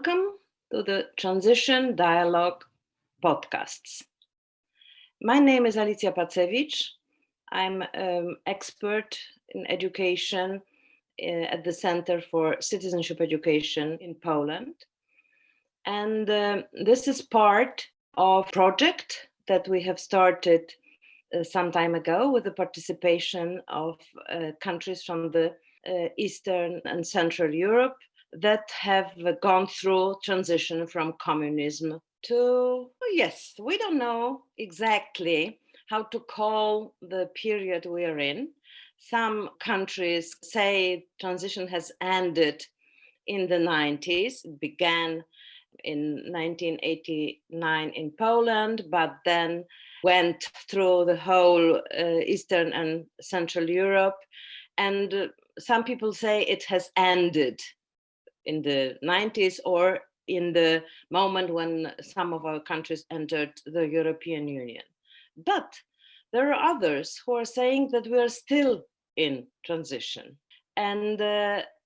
Welcome to the Transition Dialogue podcasts. My name is Alicja Pacewicz. I'm an expert in education at the Center for Citizenship Education in Poland. And this is part of a project that we have started some time ago with the participation of countries from the Eastern and Central Europe that have gone through transition from communism to, yes, we don't know exactly how to call the period we are in. Some countries say transition has ended in the 90s. It began in 1989 in Poland, but then went through the whole Eastern and Central Europe. And some people say it has ended in the 90s or in the moment when some of our countries entered the European Union. But there are others who are saying that we are still in transition. And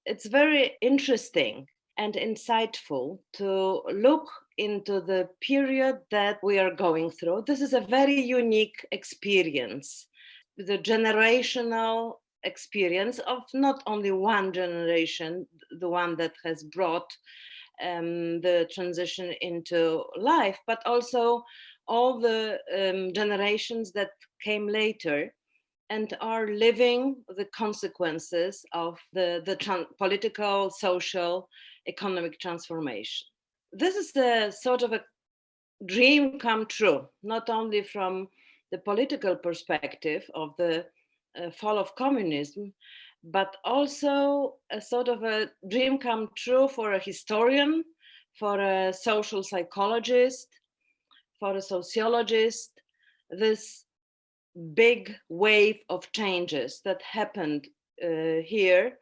it's very interesting and insightful to look into the period that we are going through. This is a very unique experience, the generational experience of not only one generation, the one that has brought the transition into life, but also all the generations that came later and are living the consequences of the political, social, economic transformation. This is a sort of a dream come true, not only from the political perspective of the fall of communism, but also a sort of a dream come true for a historian, for a social psychologist, for a sociologist. This big wave of changes that happened here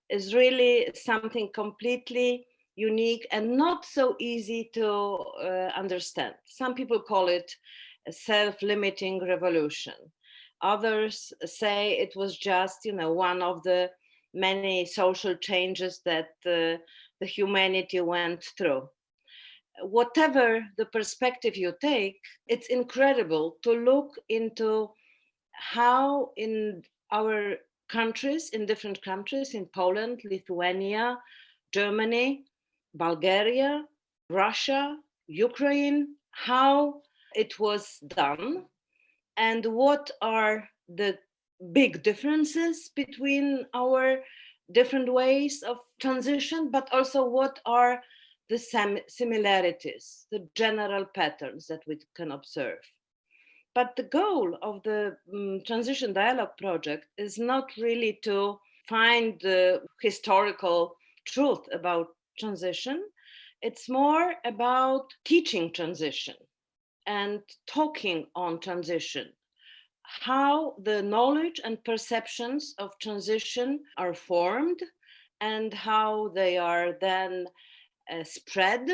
is really something completely unique and not so easy to understand. Some people call it a self-limiting revolution. Others say it was just, one of the many social changes that the humanity went through. Whatever the perspective you take, it's incredible to look into how in our countries, in different countries, in Poland, Lithuania, Germany, Bulgaria, Russia, Ukraine, how it was done. And what are the big differences between our different ways of transition, but also what are the similarities, the general patterns that we can observe. But the goal of the Transition Dialogue Project is not really to find the historical truth about transition. It's more about teaching transition and talking on transition, how the knowledge and perceptions of transition are formed and how they are then spread,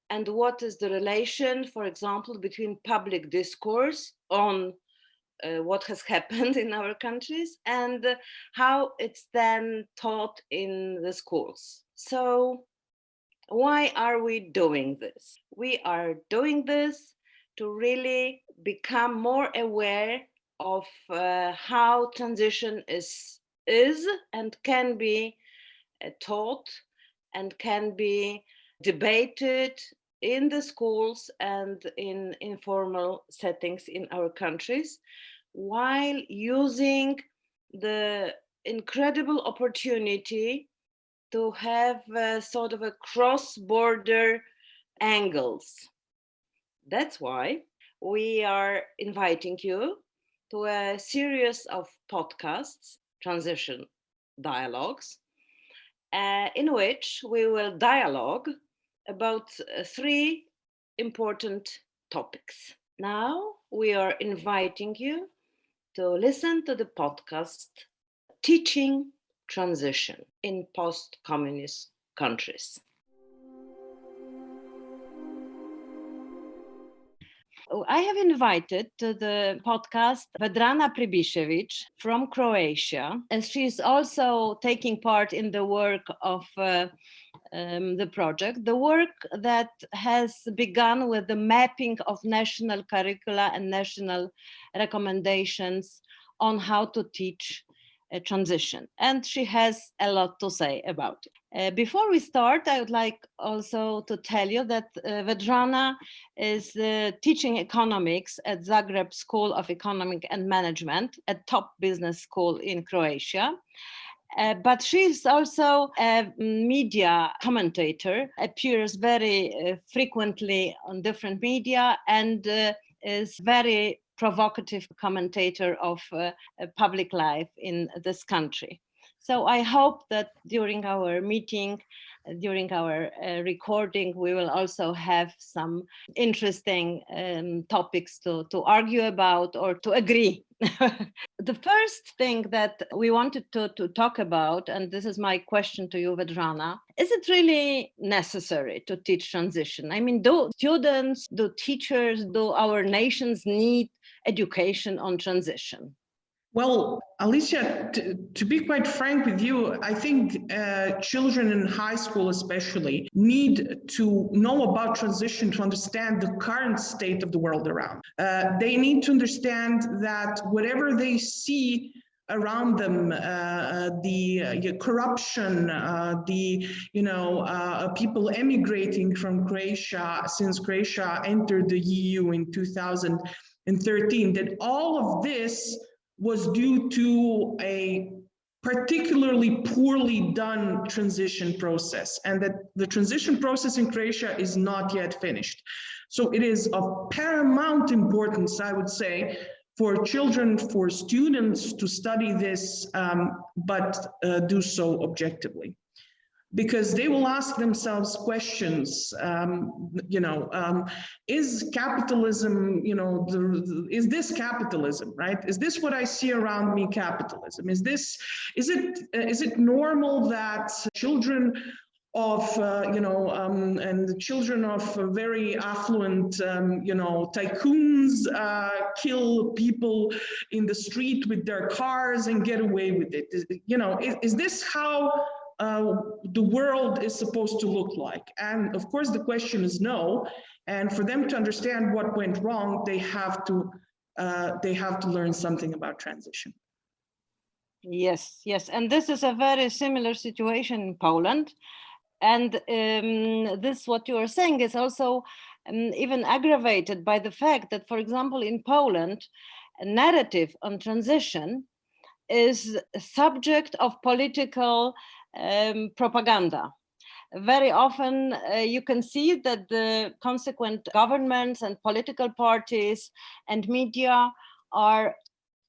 and what is the relation, for example, between public discourse on what has happened in our countries and how it's then taught in the schools. So why are we doing this? We are doing this to really become more aware of how transition is and can be taught and can be debated in the schools and in informal settings in our countries, while using the incredible opportunity to have sort of a cross-border angles. That's why we are inviting you to a series of podcasts, Transition Dialogues, in which we will dialogue about three important topics. Now we are inviting you to listen to the podcast Teaching Transition in Post-Communist Countries. I have invited to the podcast Vedrana Pribičević from Croatia, and she is also taking part in the work of the project, the work that has begun with the mapping of national curricula and national recommendations on how to teach a transition. And she has a lot to say about it. Before we start, I would like also to tell you that Vedrana is teaching economics at Zagreb School of Economic and Management, a top business school in Croatia. But she's also a media commentator, appears very frequently on different media, and is very provocative commentator of public life in this country. So I hope that during our meeting, during our recording, we will also have some interesting topics to argue about or to agree. The first thing that we wanted to talk about, and this is my question to you, Vedrana, is it really necessary to teach transition? I mean, do students, do teachers, do our nations need education on transition? Well, Alicia, to be quite frank with you, I think children in high school especially need to know about transition to understand the current state of the world around. They need to understand that whatever they see around them, the corruption, people emigrating from Croatia since Croatia entered the EU in 2013, that all of this was due to a particularly poorly done transition process, and that the transition process in Croatia is not yet finished. So it is of paramount importance, I would say, for children, for students to study this, but do so objectively. Because they will ask themselves questions, is capitalism, is this capitalism, right? Is this what I see around me, capitalism? Is it normal that children of, and the children of very affluent, tycoons kill people in the street with their cars and get away with it? Is this how the world is supposed to look like? And of course the question is no. And for them to understand what went wrong, they have to learn something about transition. Yes, and this is a very similar situation in Poland. And this, what you are saying, is also even aggravated by the fact that, for example, in Poland, a narrative on transition is a subject of political propaganda. Very often you can see that the consequent governments and political parties and media are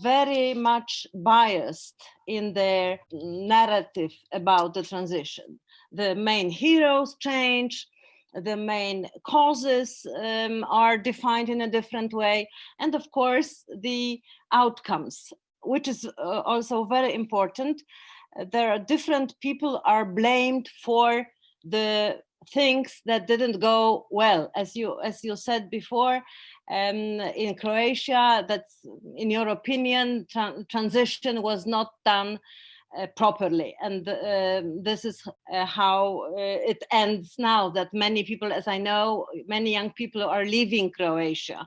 very much biased in their narrative about the transition. The main heroes change, the main causes are defined in a different way, and of course the outcomes, which is also very important. There are different people are blamed for the things that didn't go well, as you said before. In Croatia, that's, in your opinion, transition was not done properly, and this is how it ends now, that many people, as I know, many young people are leaving Croatia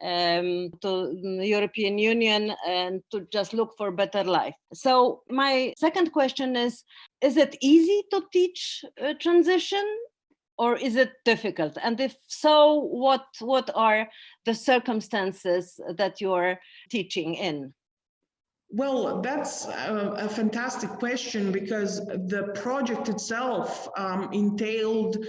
to the European Union and to just look for better life. So my second question is it easy to teach transition, or is it difficult? And if so, what are the circumstances that you're teaching in? Well, that's a fantastic question, because the project itself entailed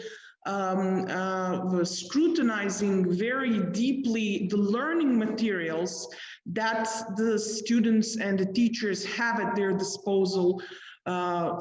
scrutinizing very deeply the learning materials that the students and the teachers have at their disposal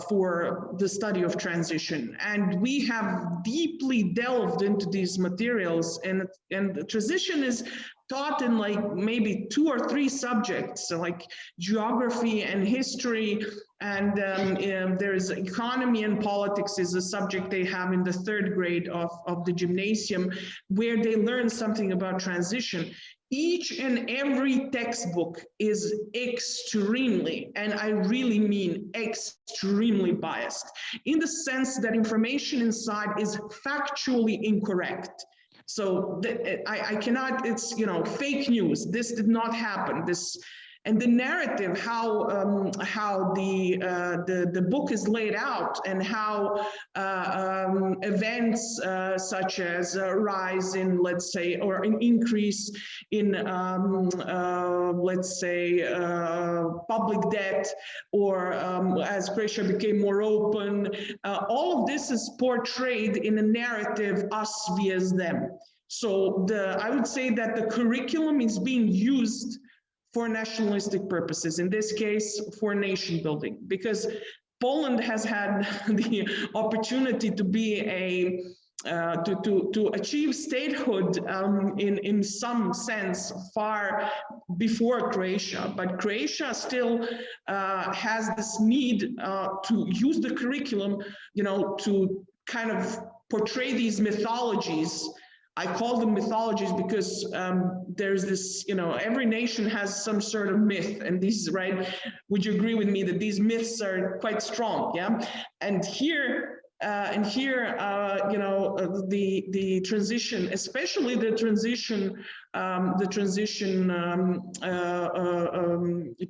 for the study of transition. And we have deeply delved into these materials, and the transition is taught in like maybe 2 or 3 subjects, so like geography and history, And there is economy and politics is a subject they have in the 3rd grade of the gymnasium, where they learn something about transition. Each and every textbook is extremely, and I really mean extremely biased, in the sense that information inside is factually incorrect. So I cannot, it's, you know, fake news. This did not happen. This, and the narrative, how the book is laid out, and how events such as a rise in, let's say, or an increase in, let's say, public debt, or as Croatia became more open, all of this is portrayed in a narrative, us vs them. So I would say that the curriculum is being used for nationalistic purposes, in this case for nation building, because Poland has had the opportunity to be to achieve statehood in some sense far before Croatia, but Croatia still has this need to use the curriculum, you know, to kind of portray these mythologies. I call them mythologies because there's this, you know, every nation has some sort of myth, and these, right? Would you agree with me that these myths are quite strong? Yeah, and here, you know, the transition, especially the transition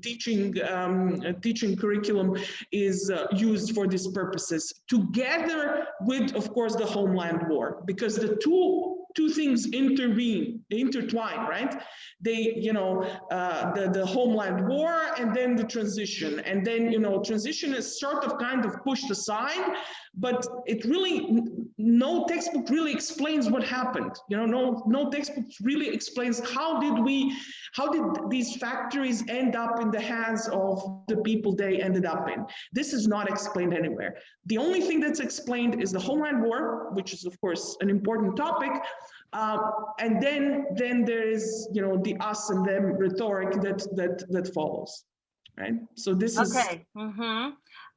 teaching curriculum is used for these purposes, together with, of course, the homeland war, because the two things intertwine, right? They, you know, the homeland war, and then the transition, and then, you know, transition is sort of kind of pushed aside, but it really, no textbook really explains what happened. You know, no textbook really explains how did these factories end up in the hands of the people they ended up in. This is not explained anywhere. The only thing that's explained is the homeland war, which is, of course, an important topic. And then there is, you know, the us and them rhetoric that follows, right? So this is okay.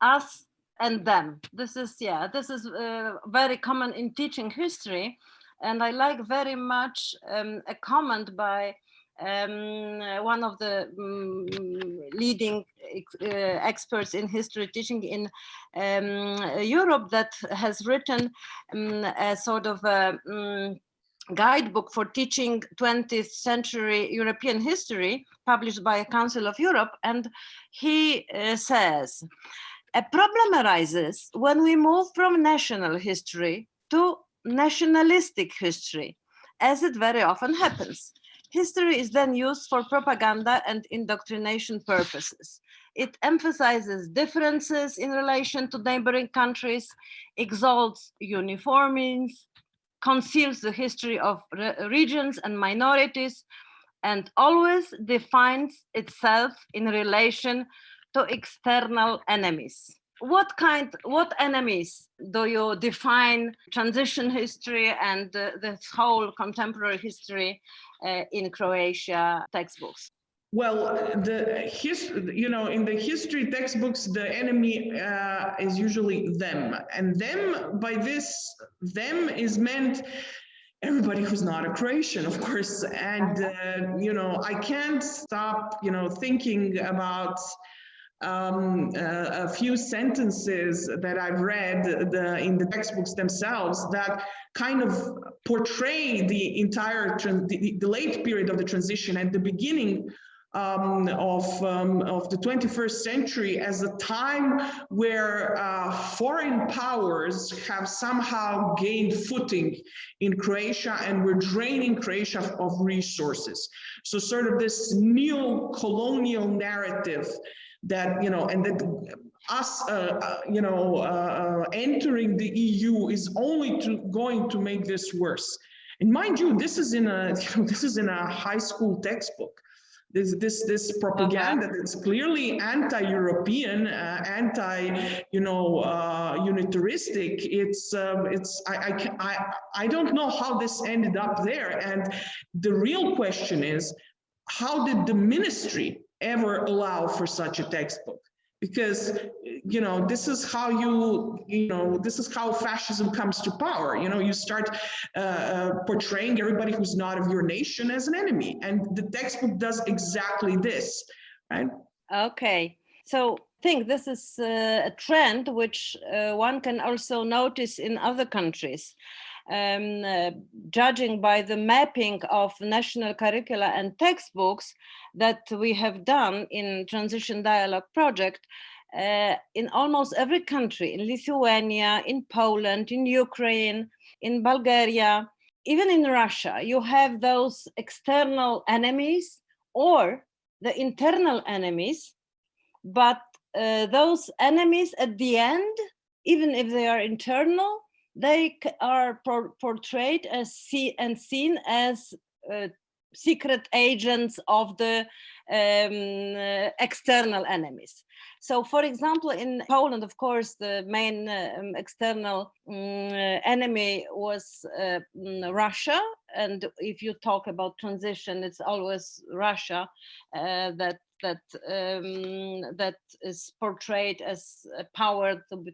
Us and them. This is very common in teaching history, and I like very much a comment by one of the leading experts in history teaching in Europe, that has written a sort of a guidebook for teaching 20th century European history, published by a Council of Europe. And he says, a problem arises when we move from national history to nationalistic history, as it very often happens. History is then used for propaganda and indoctrination purposes. It emphasizes differences in relation to neighboring countries, exalts uniformism, conceals the history of regions and minorities, and always defines itself in relation to external enemies. What enemies do you define transition history and this whole contemporary history in Croatia textbooks? Well, you know, in the history textbooks, the enemy is usually them, and them, by this, them is meant everybody who's not a Croatian, of course. And you know, I can't stop, you know, thinking about a few sentences that I've read in the textbooks themselves that kind of portray the entire the late period of the transition and the beginning of the 21st century as a time where foreign powers have somehow gained footing in Croatia and were draining Croatia of resources. So sort of this neo-colonial narrative that, you know, and that us, you know, entering the EU is only going to make this worse. And mind you, this is in a, you know, this is in a high school textbook. This propaganda that's clearly anti-European, you know, unitaristic. I don't know how this ended up there. And the real question is, how did the ministry ever allow for such a textbook? because this is how this is how fascism comes to power. You start portraying everybody who's not of your nation as an enemy, and the textbook does exactly this, right? Okay, so I think this is a trend which one can also notice in other countries. Judging by the mapping of national curricula and textbooks that we have done in Transition Dialogue Project, in almost every country, in Lithuania, in Poland, in Ukraine, in Bulgaria, even in Russia, you have those external enemies or the internal enemies, but those enemies at the end, even if they are internal, they are portrayed as seen as secret agents of the external enemies. So, for example, in Poland, of course, the main external enemy was Russia. And if you talk about transition, it's always Russia that is portrayed as a power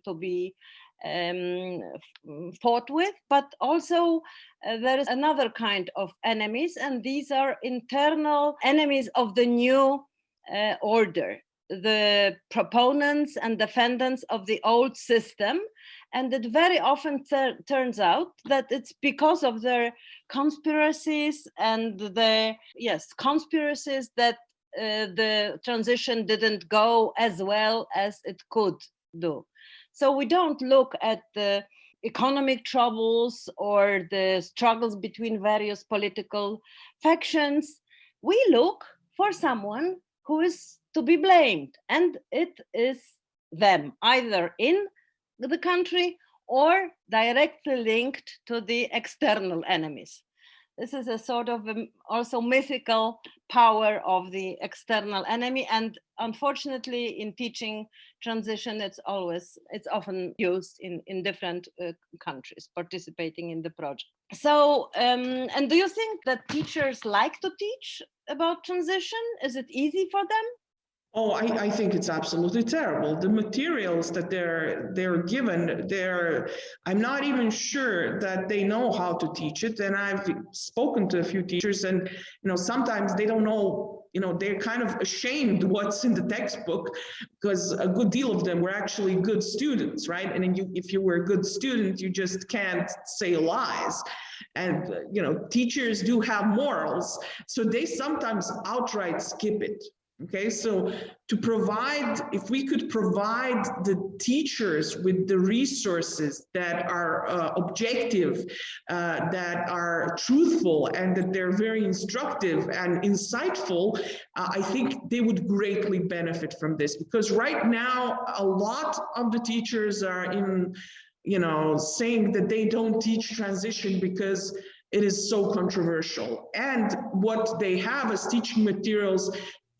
to be fought with, but also there is another kind of enemies, and these are internal enemies of the new order, the proponents and defendants of the old system. And it very often turns out that it's because of their conspiracies and conspiracies that the transition didn't go as well as it could do. So we don't look at the economic troubles or the struggles between various political factions. We look for someone who is to be blamed, and it is them, either in the country or directly linked to the external enemies. This is a sort of also mythical power of the external enemy, and unfortunately, in teaching transition, it's often used in different countries participating in the project. So, and do you think that teachers like to teach about transition? Is it easy for them? Oh, I think it's absolutely terrible. The materials that they're given, I'm not even sure that they know how to teach it. And I've spoken to a few teachers, and sometimes they don't know. They're kind of ashamed what's in the textbook, because a good deal of them were actually good students, right? And if you were a good student, you just can't say lies. And teachers do have morals, so they sometimes outright skip it. Okay, so if we could provide the teachers with the resources that are objective, that are truthful, and that they're very instructive and insightful, I think they would greatly benefit from this. Because right now, a lot of the teachers are saying that they don't teach transition because it is so controversial. And what they have as teaching materials,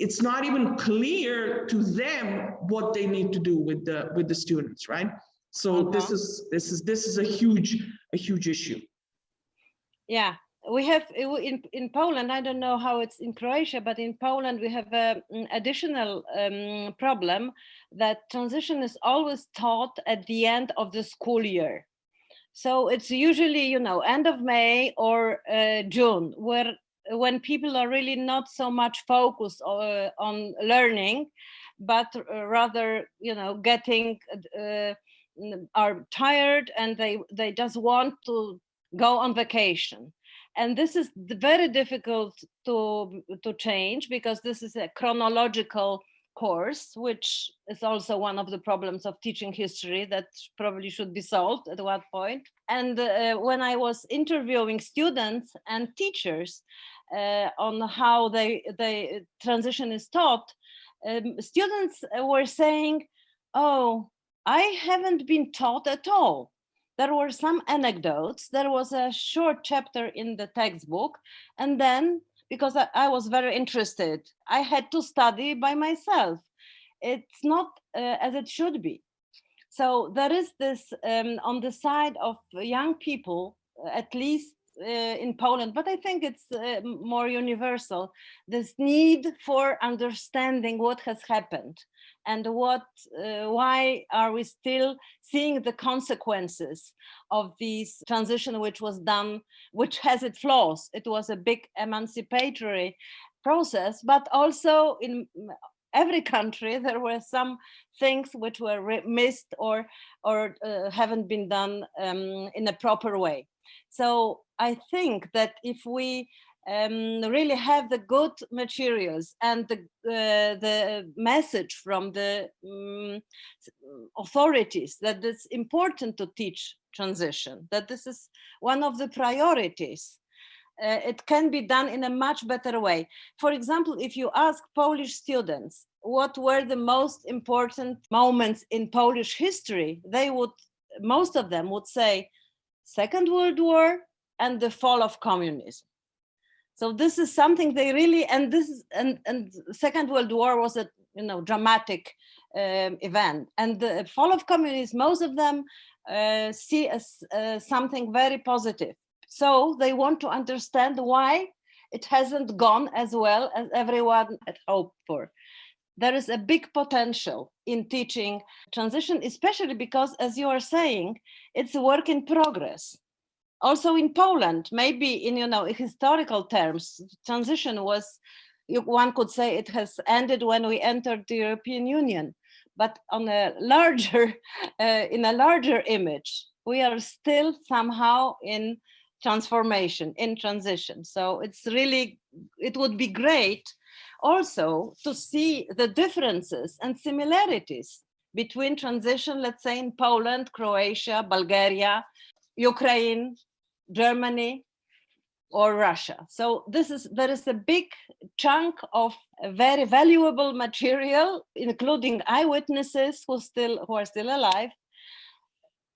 it's not even clear to them what they need to do with the students, right? So this is a huge issue. Yeah, we have in Poland. I don't know how it's in Croatia, but in Poland we have an additional problem that transition is always taught at the end of the school year. So it's usually end of May or June, when people are really not so much focused on learning, but rather, are tired, and they just want to go on vacation. And this is very difficult to change, because this is a chronological course, which is also one of the problems of teaching history that probably should be solved at one point. And when I was interviewing students and teachers on how they transition is taught, students were saying, "Oh, I haven't been taught at all. There were some anecdotes. There was a short chapter in the textbook, and then because I was very interested, I had to study by myself. It's not as it should be." So there is this on the side of young people, at least in Poland, but I think it's more universal, this need for understanding what has happened and why are we still seeing the consequences of this transition which was done, which has its flaws. It was a big emancipatory process, but also in every country there were some things which were missed or haven't been done in a proper way. So I think that if we really have the good materials and the message from the authorities that it's important to teach transition, that this is one of the priorities, it can be done in a much better way. For example, if you ask Polish students what were the most important moments in Polish history, most of them would say Second World War and the fall of communism. So this is something they really, and Second World War was a dramatic event, and the fall of communism, most of them see as something very positive. So they want to understand why it hasn't gone as well as everyone had hoped for. There is a big potential in teaching transition, especially because, as you are saying, it's a work in progress. Also in Poland, maybe in historical terms, transition was, one could say it has ended when we entered the European Union. But on a larger, in a larger image, we are still somehow in transformation, in transition. So it would be great also to see the differences and similarities between transition, let's say in Poland, Croatia, Bulgaria, Ukraine, Germany, or Russia. So there is a big chunk of very valuable material, including eyewitnesses who are still alive,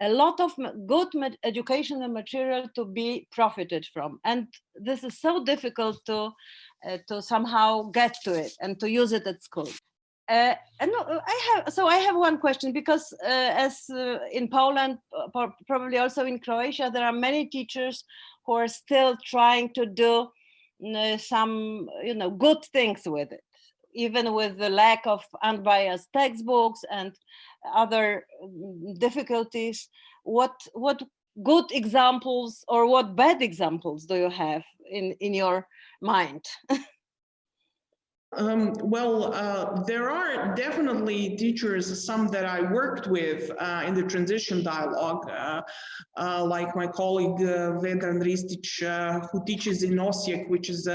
a lot of good educational material to be profited from. And this is so difficult to somehow get to it and to use it at school. I have one question, because as in Poland, probably also in Croatia, there are many teachers who are still trying to do some good things with it, even with the lack of unbiased textbooks and other difficulties. What good examples or what bad examples do you have in your mind? There are definitely teachers, some that I worked with in the transition dialogue, like my colleague Vedrana Pribičević, who teaches in Osijek, which is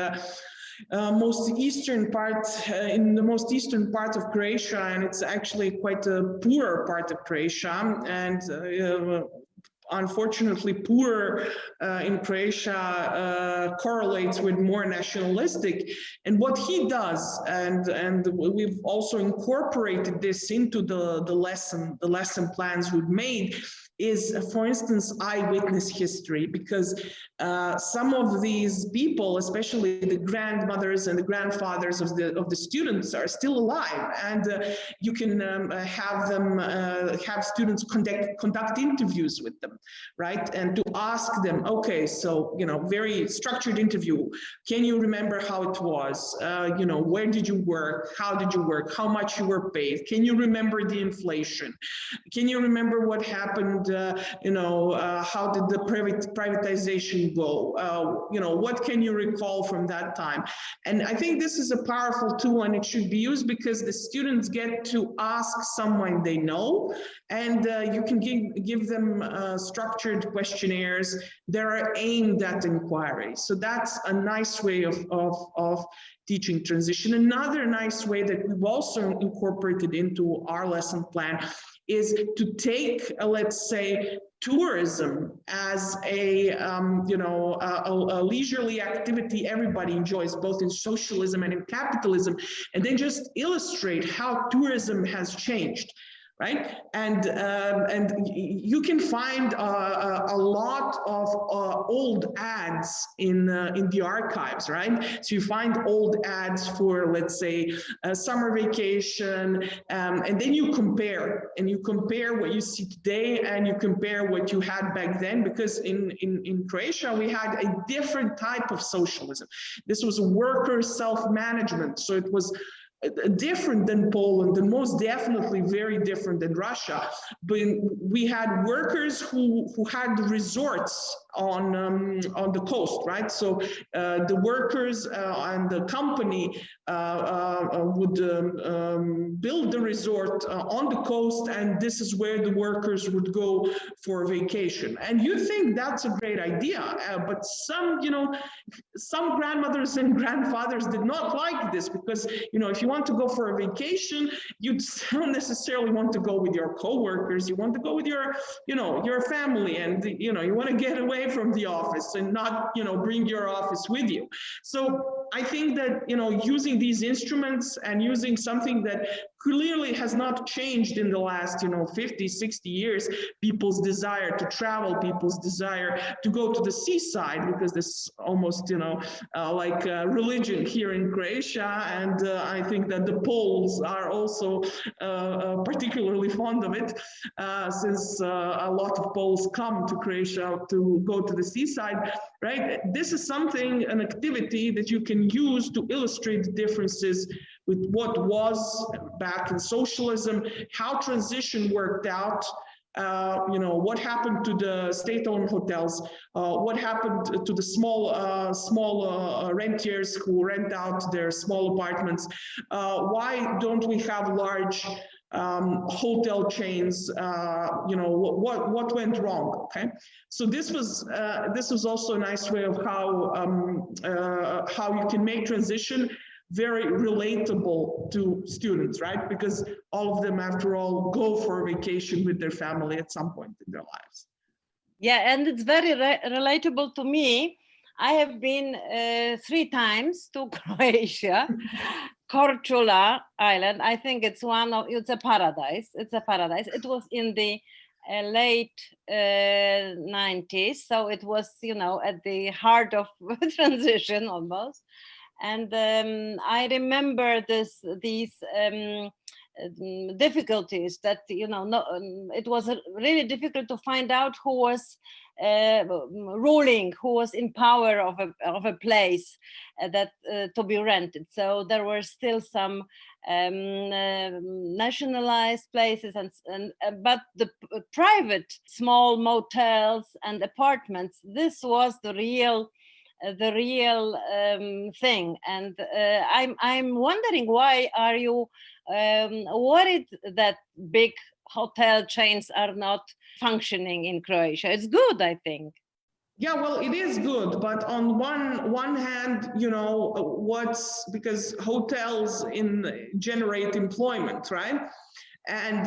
most eastern part, in the most eastern part of Croatia, and it's actually quite a poor part of Croatia, and unfortunately poor in Croatia correlates with more nationalistic. And what he does, and we've also incorporated this into the lesson plans we've made, is, for instance, eyewitness history, because some of these people, especially the grandmothers and the grandfathers of the students, are still alive, and you can have students conduct interviews with them, right? And to ask them, okay, so very structured interview. Can you remember how it was? Where did you work? How did you work? How much you were paid? Can you remember the inflation? Can you remember what happened? How did the privatization go? What can you recall from that time? And I think this is a powerful tool, and it should be used because the students get to ask someone they know, and you can give them structured questionnaires that are aimed at inquiry. So that's a nice way of teaching transition. Another nice way that we've also incorporated into our lesson plan is to take, let's say, tourism as a leisurely activity everybody enjoys, both in socialism and in capitalism, and then just illustrate how tourism has changed. right? And you can find a lot of old ads in the archives, right? So you find old ads for, let's say, a summer vacation, and then you compare what you see today and you compare what you had back then, because in Croatia we had a different type of socialism. This was worker self-management, so it was different than Poland, and most definitely very different than Russia. But we had workers who had resorts on the coast, right? So the workers and the company would build the resort on the coast, and this is where the workers would go for vacation. And you think that's a great idea, but some grandmothers and grandfathers did not like this, because if you want to go for a vacation, you don't necessarily want to go with your co-workers. You want to go with your family, and you want to get away from the office and not bring your office with you. So I think that using these instruments and using something that clearly has not changed in the last 50, 60 years, people's desire to travel, people's desire to go to the seaside, because this is almost like religion here in Croatia, and I think that the Poles are also particularly fond of it, since a lot of Poles come to Croatia to go to the seaside, right? This is an activity that you can use to illustrate the differences with what was back in socialism, how transition worked out, what happened to the state-owned hotels, what happened to the small rentiers who rent out their small apartments, why don't we have large hotel chains, what went wrong, okay? So this was also a nice way of how you can make transition very relatable to students, right? Because all of them, after all, go for a vacation with their family at some point in their lives. Yeah, and it's very relatable to me. I have been 3 times to Croatia. Korčula Island, I think it's a paradise. It's a paradise. It was in the late 90s, so it was, at the heart of transition almost. And I remember these difficulties that, it was really difficult to find out who was ruling, who was in power of a place that to be rented. So there were still some nationalized places, but the private small motels and apartments, this was the real thing. And I'm wondering, why are you worried that big hotel chains are not functioning in Croatia? It's good, I think. Yeah, well, it is good, but on one hand, because hotels generate employment, right? And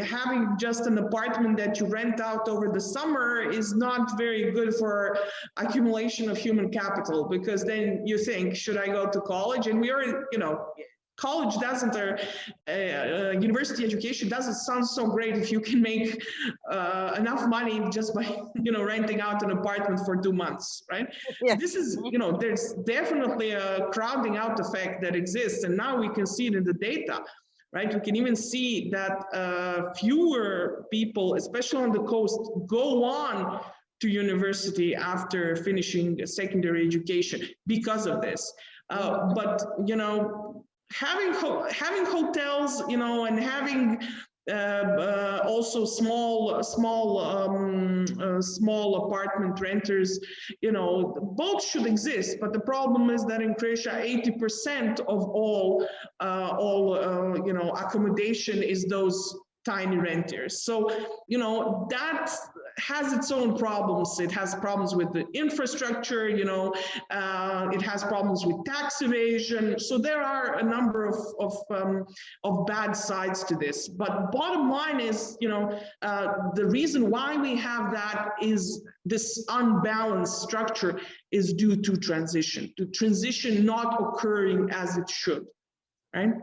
having just an apartment that you rent out over the summer is not very good for accumulation of human capital, because then you think, should I go to college? And we are, college doesn't, university education doesn't sound so great if you can make enough money just by, renting out an apartment for 2 months, right? Yeah. So this is, there's definitely a crowding out effect that exists, and now we can see it in the data. Right? We can even see that fewer people, especially on the coast, go on to university after finishing secondary education because of this. But having hotels, and having also small apartment renters, both should exist. But the problem is that in Croatia, 80% of all accommodation is those tiny renters. So, that has its own problems. It has problems with the infrastructure, it has problems with tax evasion. So there are a number of bad sides to this. But bottom line is, the reason why we have that is this unbalanced structure is due to transition not occurring as it should, right?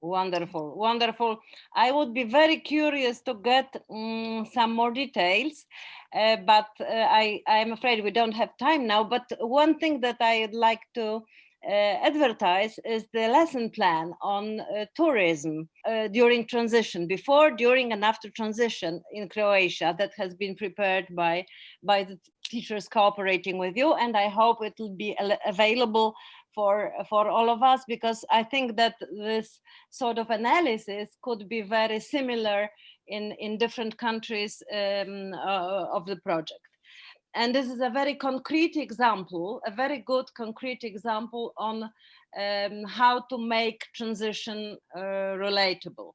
Wonderful, wonderful. I would be very curious to get some more details, but I'm afraid we don't have time now. But one thing that I'd like to advertise is the lesson plan on tourism during transition, before, during, and after transition in Croatia, that has been prepared by the teachers cooperating with you, and I hope it will be available for all of us, because I think that this sort of analysis could be very similar in different countries of the project. And this is a very concrete example, a very good concrete example on how to make transition relatable.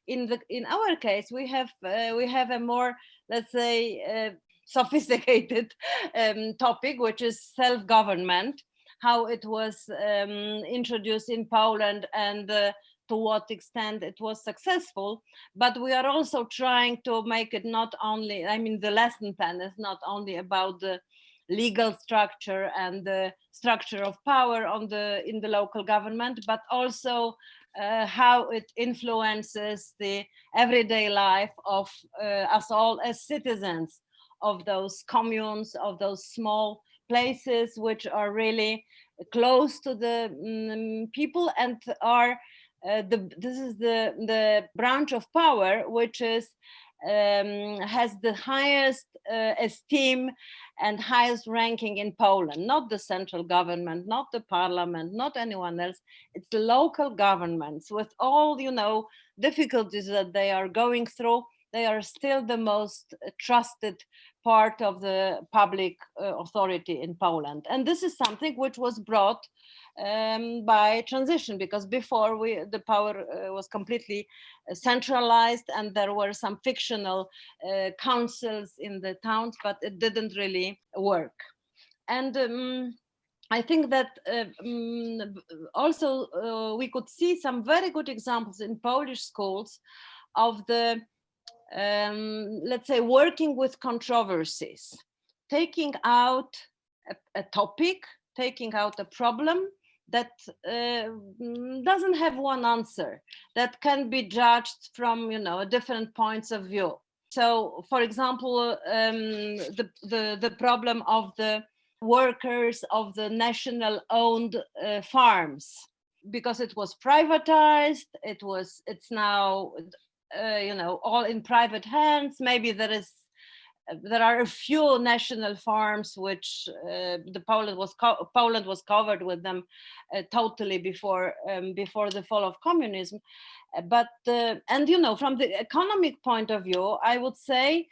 In our case, we have a more, let's say, sophisticated topic, which is self-government, how it was introduced in Poland, and to what extent it was successful. But we are also trying to make it not only, I mean, the lesson plan is not only about the legal structure and the structure of power in the local government, but also how it influences the everyday life of us all as citizens of those communes, of those small places which are really close to the people, and are this is the branch of power which is has the highest esteem and highest ranking in Poland, not the central government, not the parliament, not anyone else. It's the local governments, with all, you know, difficulties that they are going through. They are still the most trusted part of the public authority in Poland. And this is something which was brought by transition, because before the power was completely centralized, and there were some fictional councils in the towns, but it didn't really work. And I think that also we could see some very good examples in Polish schools of the let's say, working with controversies, taking out a topic, taking out a problem that doesn't have one answer, that can be judged from, you know, different points of view. So, for example, the problem of the workers of the national-owned farms, because it was privatized, it's now you know, all in private hands. Maybe there are a few national farms which the Poland was covered with them totally before the fall of communism. But and you know, from the economic point of view, I would say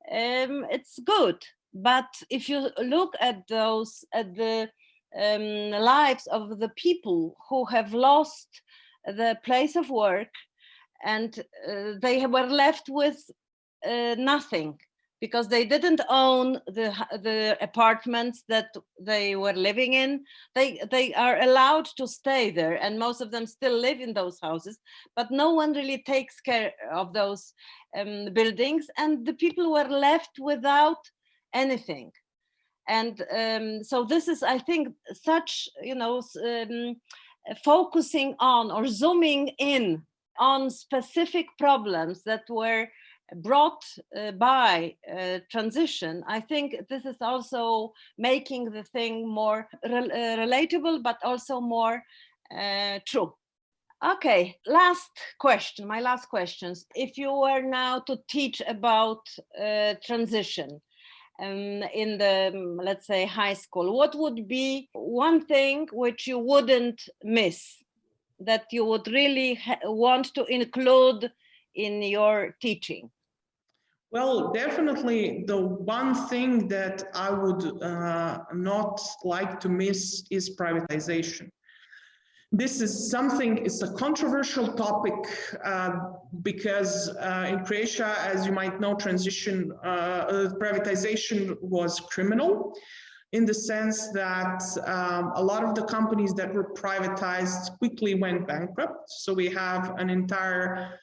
it's good. But if you look at the lives of the people who have lost the place of work, and they were left with nothing, because they didn't own the apartments that they were living in. They are allowed to stay there, and most of them still live in those houses, but no one really takes care of those buildings, and the people were left without anything. And so this is, I think, such, you know, focusing on or zooming in on specific problems that were brought by transition. I think this is also making the thing more relatable, but also more true. Okay, last question, my last questions. If you were now to teach about transition in the, let's say, high school, what would be one thing which you wouldn't miss, that you would really want to include in your teaching? Well, definitely the one thing that I would not like to miss is privatization. This is something, it's a controversial topic because in Croatia, as you might know, privatization was criminal, in the sense that a lot of the companies that were privatized quickly went bankrupt. So we have an entire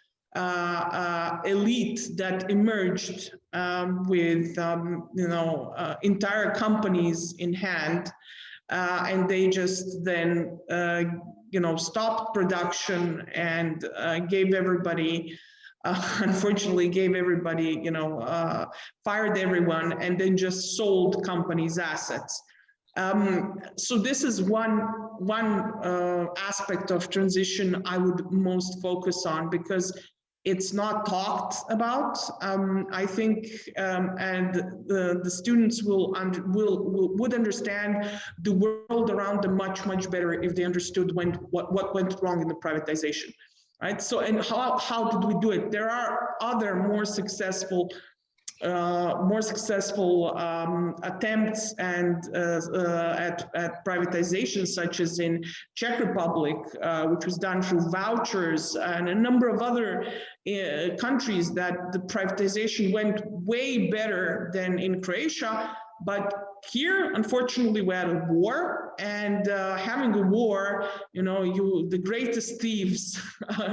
elite that emerged with entire companies in hand, and they just then stopped production and gave everybody. Unfortunately, gave everybody, fired everyone, and then just sold companies' assets. So this is one aspect of transition I would most focus on, because it's not talked about. I think, and the students would understand the world around them much better if they understood what went wrong in the privatization. Right. So, and how did we do it? There are other more successful attempts and at privatization, such as in Czech Republic, which was done through vouchers, and a number of other countries that the privatization went way better than in Croatia. But here, unfortunately, we had a war, and having a war, the greatest thieves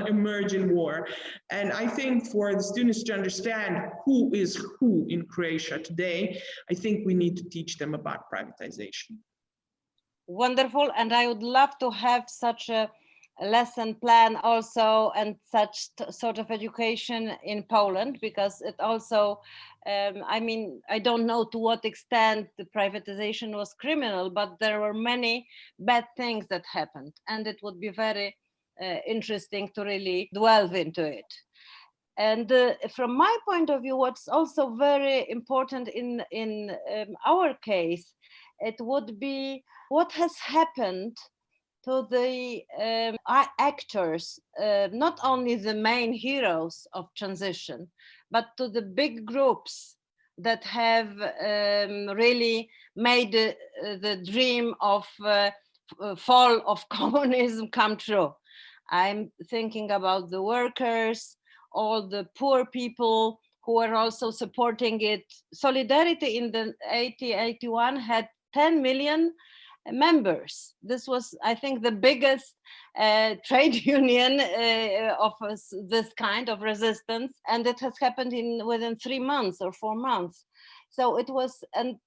emerge in war. And I think for the students to understand who is who in Croatia today, I think we need to teach them about privatization. Wonderful, and I would love to have such a lesson plan also, and such sort of education in Poland, because it also, I don't know to what extent the privatization was criminal, but there were many bad things that happened, and it would be very interesting to really delve into it. And from my point of view, what's also very important in our case, it would be what has happened to the actors, not only the main heroes of transition, but to the big groups that have really made the dream of fall of communism come true. I'm thinking about the workers, all the poor people who are also supporting it. Solidarity in the 80-81 had 10 million members. This was, I think, the biggest trade union of this kind of resistance, and it has happened within 3 months or 4 months. So it was, and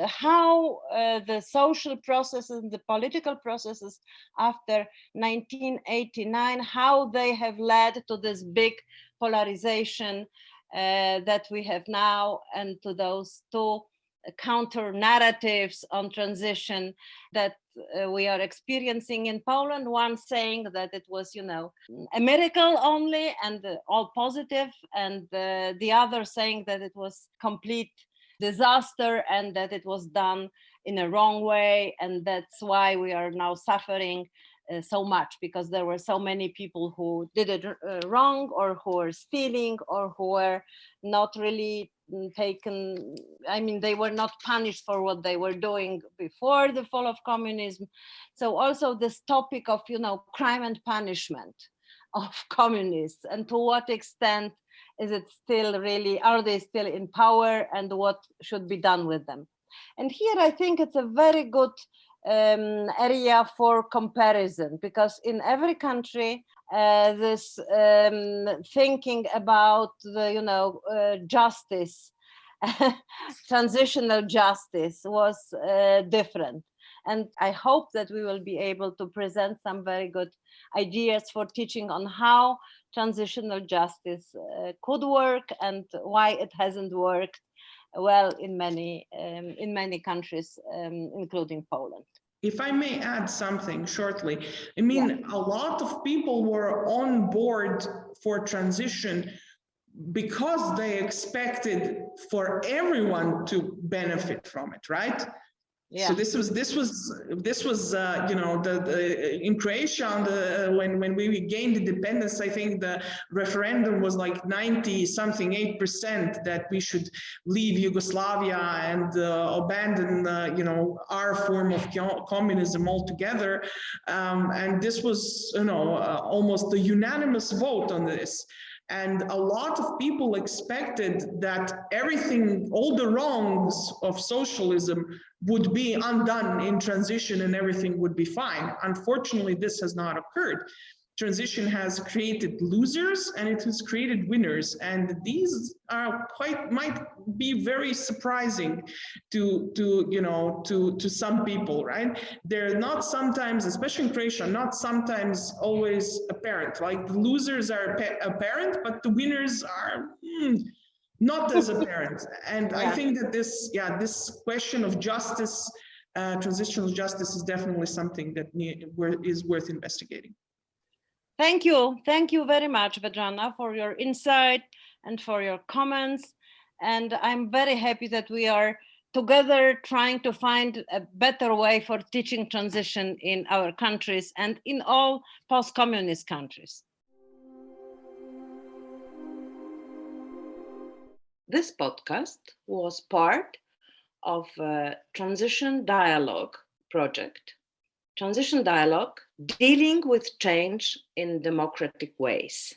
how the social processes and the political processes after 1989, how they have led to this big polarization that we have now, and to those two counter narratives on transition that we are experiencing in Poland. One saying that it was, a miracle only and all positive, and the other saying that it was complete disaster and that it was done in a wrong way, and that's why we are now suffering so much, because there were so many people who did it wrong, or who were stealing, or who were not really taken, they were not punished for what they were doing before the fall of communism. So also this topic of, crime and punishment of communists, and to what extent is it still really, are they still in power, and what should be done with them? And here I think it's a very good area for comparison, because in every country this thinking about the justice, transitional justice, was different. And I hope that we will be able to present some very good ideas for teaching on how transitional justice could work, and why it hasn't worked well in many countries, including Poland. If I may add something shortly, a lot of people were on board for transition because they expected for everyone to benefit from it, right? Yeah. So this was in Croatia when we gained independence. I think the referendum was like 90-something% that we should leave Yugoslavia and abandon our form of communism altogether, and this was almost a unanimous vote on this. And a lot of people expected that everything, all the wrongs of socialism would be undone in transition and everything would be fine. Unfortunately, this has not occurred. transition has created losers and it has created winners, and these are might be very surprising to some people, right? They're not sometimes, especially in Croatia, not sometimes always apparent. Like the losers are apparent, but the winners are not as apparent. And I think that this question of justice, transitional justice, is definitely something that is worth investigating. Thank you. Thank you very much, Vedrana, for your insight and for your comments. And I'm very happy that we are together trying to find a better way for teaching transition in our countries and in all post-communist countries. This podcast was part of a Transition Dialogue project. Transition Dialogue, dealing with change in democratic ways.